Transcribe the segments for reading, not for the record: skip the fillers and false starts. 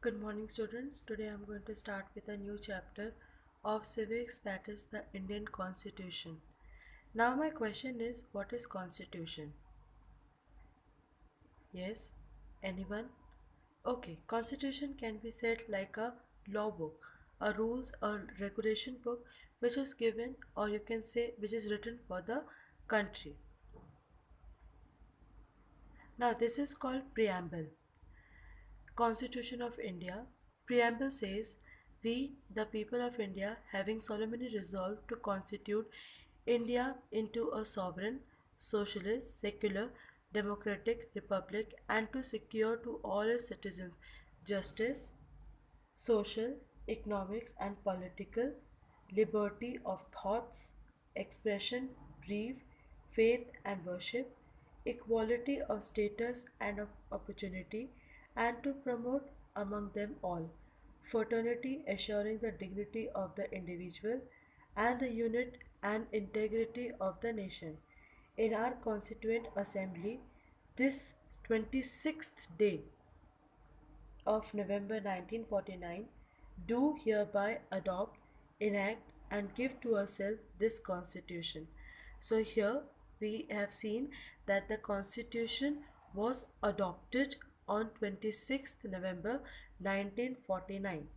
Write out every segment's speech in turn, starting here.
Good morning, students. Today I'm going to start with a new chapter of civics, that is the Indian Constitution. Now my question is, what is Constitution? Yes? Anyone? Okay, Constitution can be said like a law book, a rules or regulation book which is given, or you can say which is written for the country. Now this is called preamble. Constitution of India. Preamble says, "We, the people of India, having solemnly resolved to constitute India into a sovereign, socialist, secular, democratic republic, and to secure to all its citizens justice, social, economics, and political liberty of thoughts, expression, belief, faith, and worship, equality of status and of opportunity, and to promote among them all fraternity, assuring the dignity of the individual and the unit and integrity of the nation. In our Constituent Assembly, this 26th day of November 1949, do hereby adopt, enact, and give to ourselves this Constitution." So, here we have seen that the Constitution was adopted on 26th November 1949.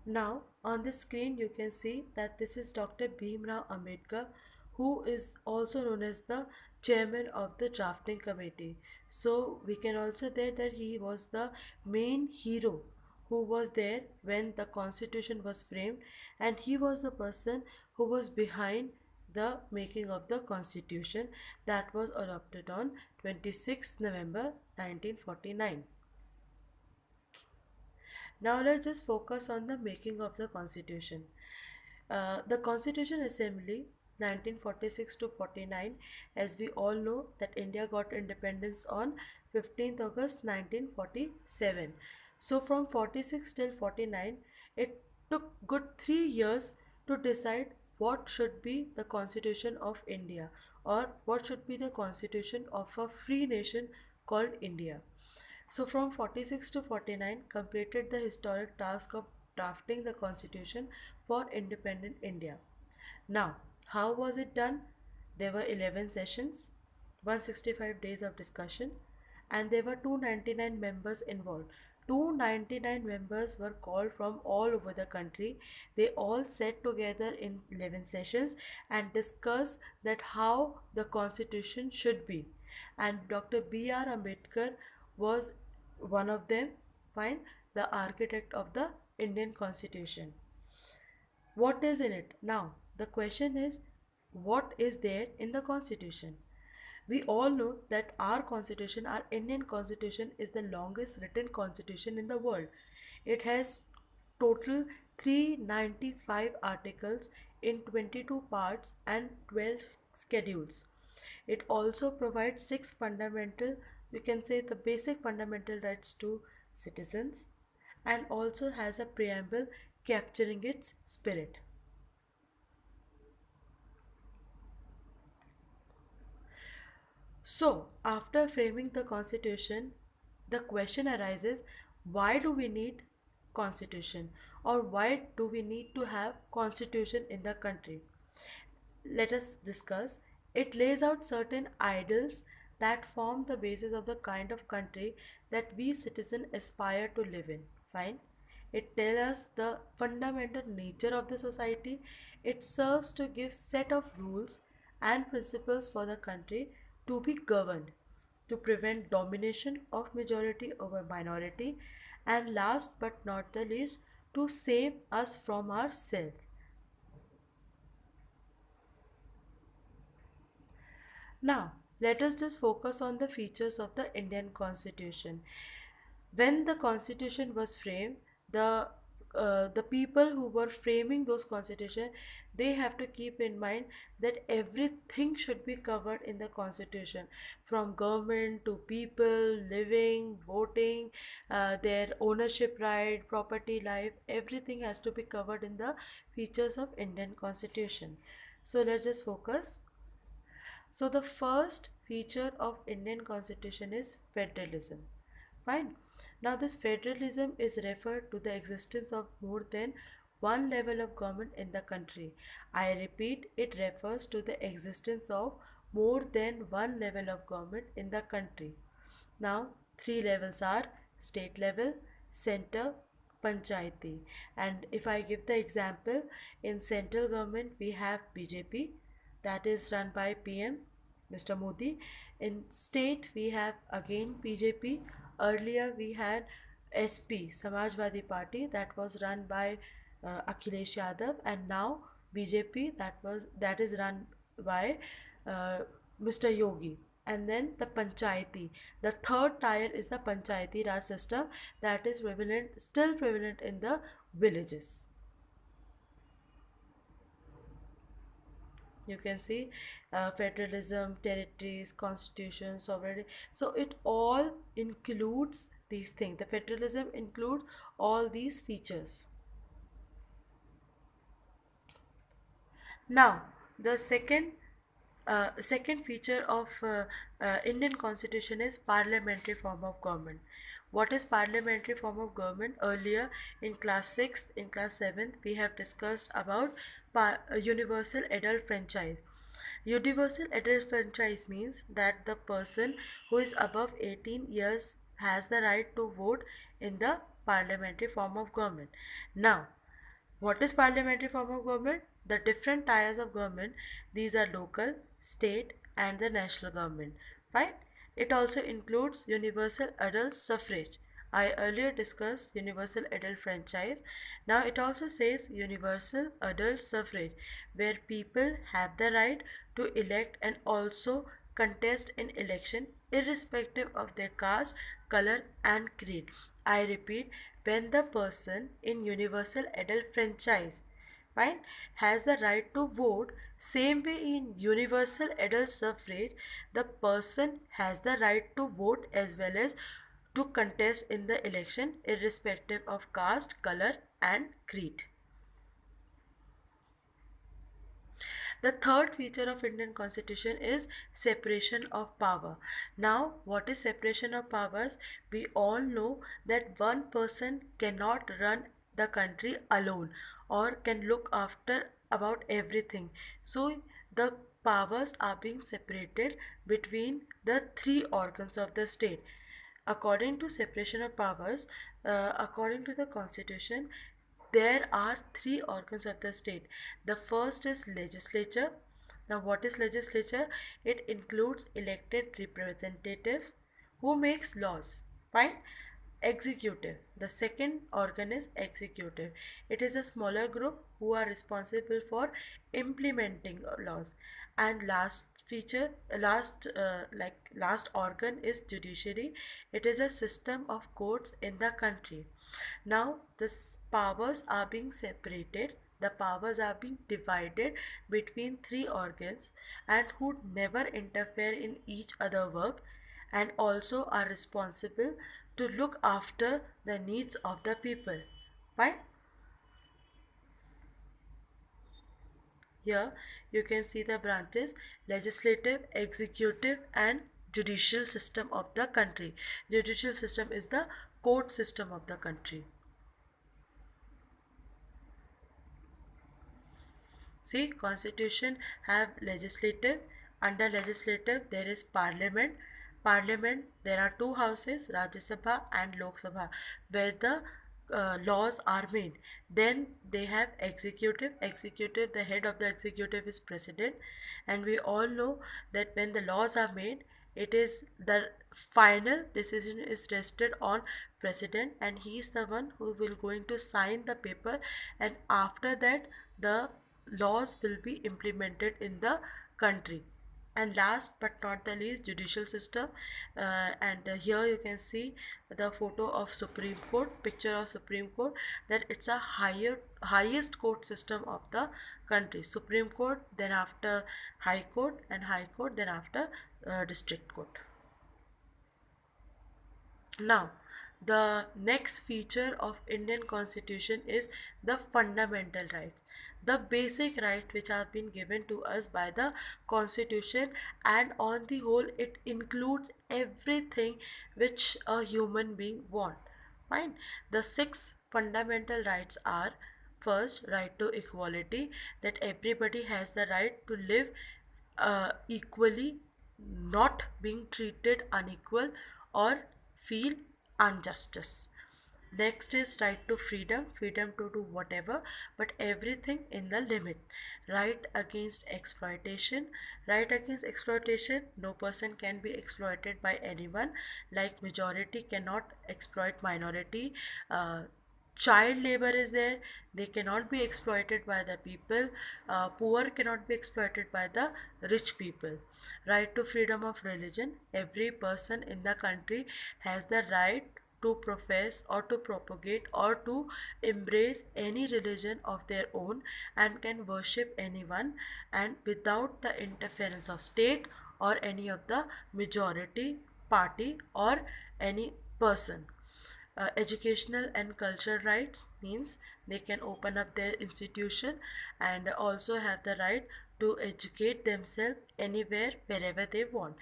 Now on the screen you can see that this is Dr. Bhimrao Ambedkar, who is also known as the chairman of the drafting committee. So we can also say that he was the main hero who was there when the constitution was framed, and he was the person who was behind the making of the constitution that was adopted on 26th November 1949. Now let's just focus on the making of the constitution. The Constitution Assembly 1946 to 49, as we all know that India got independence on 15th August 1947. So from 46 till 49, it took good 3 years to decide what should be the Constitution of India, or what should be the Constitution of a free nation called India. So from 46 to 49 completed the historic task of drafting the constitution for independent India. Now, how was it done? There were 11 sessions, 165 days of discussion, and there were 299 members involved. 299 members were called from all over the country. They all sat together in 11 sessions and discussed that how the constitution should be. And Dr. B.R. Ambedkar was one of them, fine, the architect of the Indian Constitution. What is in it? Now, the question is, what is there in the Constitution? We all know that our Constitution, our Indian Constitution, is the longest written Constitution in the world. It has total 395 articles in 22 parts and 12 schedules. It also provides 6 fundamental, you can say the basic fundamental rights to citizens, and also has a preamble capturing its spirit. So, after framing the constitution, the question arises, why do we need constitution, or why do we need to have constitution in the country? Let us discuss. It lays out certain ideals that form the basis of the kind of country that we citizens aspire to live in. Fine. It tells us the fundamental nature of the society. It serves to give set of rules and principles for the country to be governed, to prevent domination of majority over minority, and last but not the least, to save us from ourselves. Now, let us just focus on the features of the Indian Constitution. When the Constitution was framed, the people who were framing those constitution, they have to keep in mind that everything should be covered in the constitution, from government to people, living, voting, their ownership right, property, life, everything has to be covered in the features of Indian Constitution. So let's just focus. So the first feature of Indian constitution is federalism. Fine. Now this federalism is referred to the existence of more than one level of government in the country. I repeat, it refers to the existence of more than one level of government in the country. Now, three levels are state level, center, panchayati. And if I give the example, in central government we have BJP, that is run by PM Mr. Modi. In state we have again BJP. Earlier we had SP Samajwadi Party, that was run by Akhilesh Yadav, and now BJP, that is run by uh, Mr. Yogi. And then the panchayati, the third tier is the panchayati raj system, that is prevalent, still prevalent in the villages. You can see federalism, territories, constitution, sovereignty. So it all includes these things. The federalism includes all these features. Now, the second feature of Indian constitution is parliamentary form of government. What is parliamentary form of government? Earlier in class 6th, in class 7th, we have discussed about universal adult franchise. Universal adult franchise means that the person who is above 18 years has the right to vote in the parliamentary form of government. Now, what is parliamentary form of government? The different tiers of government, these are local, state and the national government. Right? It also includes universal adult suffrage. I earlier discussed universal adult franchise. Now it also says universal adult suffrage, where people have the right to elect and also contest in election irrespective of their caste, color and creed. I repeat, when the person in universal adult franchise, fine, has the right to vote, same way in universal adult suffrage the person has the right to vote as well as to contest in the election irrespective of caste, color and creed. The third feature of Indian constitution is separation of power. Now, what is separation of powers? We all know that one person cannot run the country alone or can look after about everything. So, the powers are being separated between the three organs of the state. According to separation of powers, according to the constitution, there are three organs of the state. The first is legislature. Now, what is legislature? It includes elected representatives who makes laws. Fine. Executive. The second organ is executive. It is a smaller group who are responsible for implementing laws. And last organ is judiciary. It is a system of courts in the country. Now the powers are being separated, the powers are being divided between three organs and who never interfere in each other work and also are responsible to look after the needs of the people. Right? Here you can see the branches: legislative, executive and judicial system of the country. Judicial system is the court system of the country. See, constitution have legislative. Under legislative there is parliament. Parliament, there are two houses, Rajya Sabha and Lok Sabha, where the laws are made. Then they have executive. Executive, the head of the executive is president, and we all know that when the laws are made, it is the final decision is rested on president, and he is the one who will going to sign the paper, and after that the laws will be implemented in the country. And last but not the least, judicial system. And here you can see the photo of Supreme Court, picture of Supreme Court, that it's a highest court system of the country. Supreme Court, then after High Court, and High Court, then after District Court. Now, The next feature of Indian Constitution is the fundamental rights, the basic rights which have been given to us by the Constitution, and on the whole it includes everything which a human being want. Fine. The six fundamental rights are: first, right to equality, that everybody has the right to live equally, not being treated unequal or feel injustice. Next is right to freedom, freedom to do whatever, but everything in the limit. Right against exploitation, right against exploitation, no person can be exploited by anyone, like majority cannot exploit minority. Child labor is there, they cannot be exploited by the people. Poor cannot be exploited by the rich people. Right to freedom of religion, every person in the country has the right to profess or to propagate or to embrace any religion of their own and can worship anyone, and without the interference of state or any of the majority party or any person. Educational and cultural rights means they can open up their institution and also have the right to educate themselves anywhere wherever they want.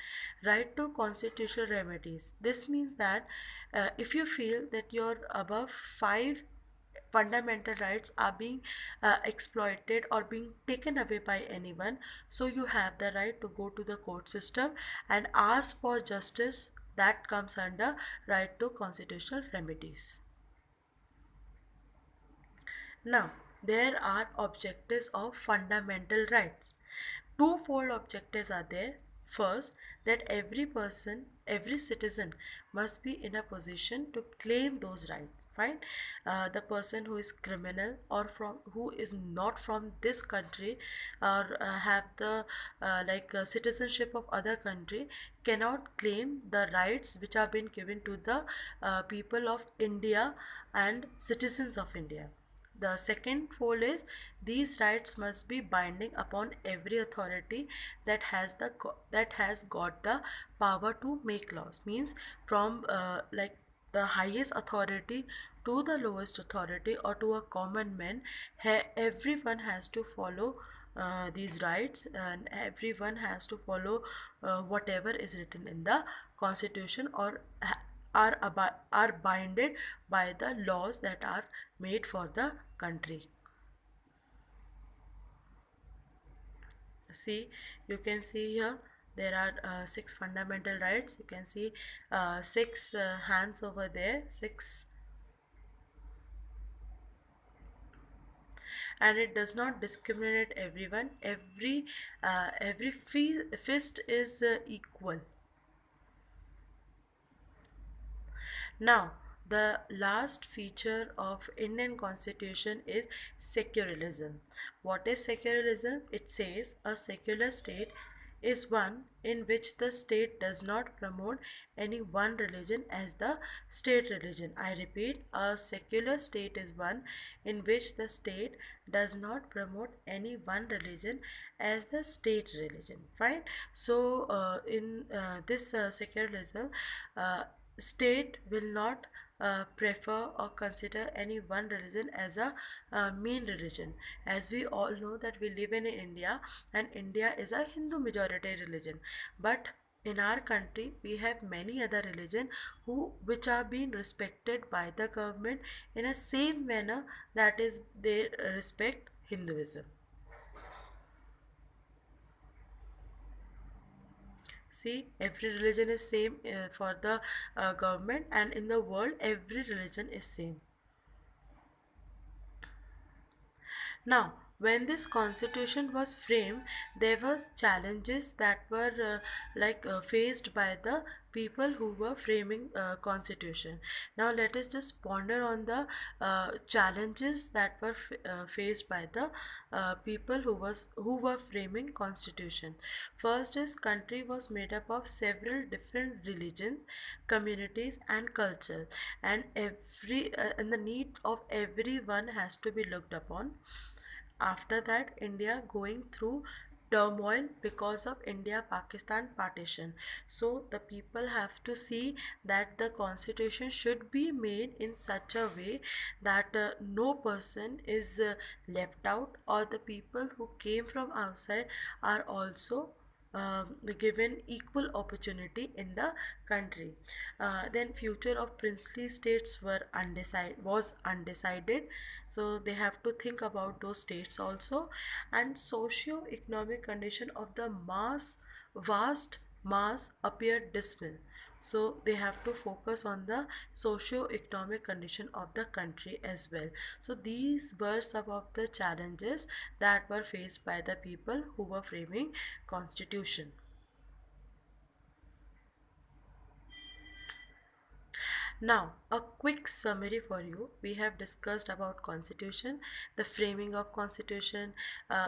Right to constitutional remedies, this means that if you feel that your above five fundamental rights are being exploited or being taken away by anyone, so you have the right to go to the court system and ask for justice. That comes under right to constitutional remedies. Now, there are objectives of fundamental rights. Twofold objectives are there. First, that every person, every citizen must be in a position to claim those rights. Fine. The person who is criminal or from who is not from this country or have the citizenship of other country cannot claim the rights which have been given to the people of India and citizens of India. The second fold is these rights must be binding upon every authority that has got the power to make laws. Means from the highest authority to the lowest authority or to a common man, everyone has to follow these rights, and everyone has to follow whatever is written in the constitution or are binded by the laws that are made for the country. See, you can see here there are six fundamental rights. You can see six hands over there, six, and it does not discriminate everyone. Every fist is equal. Now, the last feature of Indian Constitution is secularism. What is secularism? It says a secular state is one in which the state does not promote any one religion as the state religion. I repeat, a secular state is one in which the state does not promote any one religion as the state religion. Fine. So, in this secularism, uh, state will not prefer or consider any one religion as a main religion. As we all know that we live in India, and India is a Hindu majority religion, but in our country we have many other religion which are being respected by the government in a same manner that is they respect Hinduism. See, every religion is same for the government, and in the world every religion is same. Now, when this constitution was framed, there was challenges that were faced by the people who were framing constitution. Now, let us just ponder on the challenges that were faced by the people who were framing constitution. First is country was made up of several different religions, communities, and cultures, and and the need of everyone has to be looked upon. After that, India going through turmoil because of India-Pakistan partition. So the people have to see that the constitution should be made in such a way that no person is left out, or the people who came from outside are also given equal opportunity in the country. Then future of princely states was undecided, so they have to think about those states also. And socio-economic condition of the vast mass appeared dismal, so they have to focus on the socio-economic condition of the country as well. So these were some of the challenges that were faced by the people who were framing constitution. Now, a quick summary for you. We have discussed about constitution, the framing of constitution.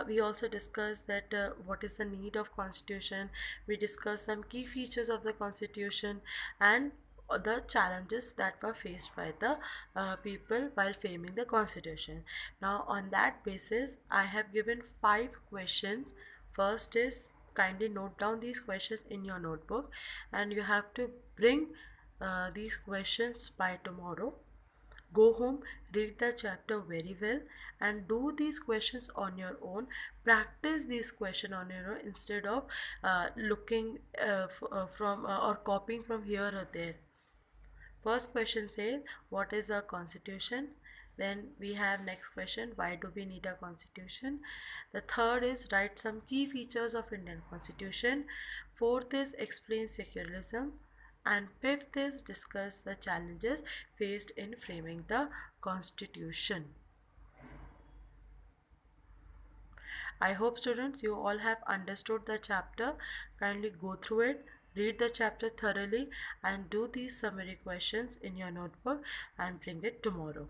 We also discussed that what is the need of constitution. We discussed some key features of the constitution and the challenges that were faced by the people while framing the constitution. Now, on that basis, I have given 5 questions. First is, kindly note down these questions in your notebook, and you have to bring these questions by tomorrow. Go home, read the chapter very well, and do these questions on your own. Practice these questions on your own instead of looking from or copying from here or there. First question says, what is a constitution? Then we have next question, why do we need a constitution? The third is, write some key features of Indian constitution. Fourth is, explain secularism. And fifth is, discuss the challenges faced in framing the constitution. I hope students you all have understood the chapter. Kindly go through it, read the chapter thoroughly, and do these summary questions in your notebook and bring it tomorrow.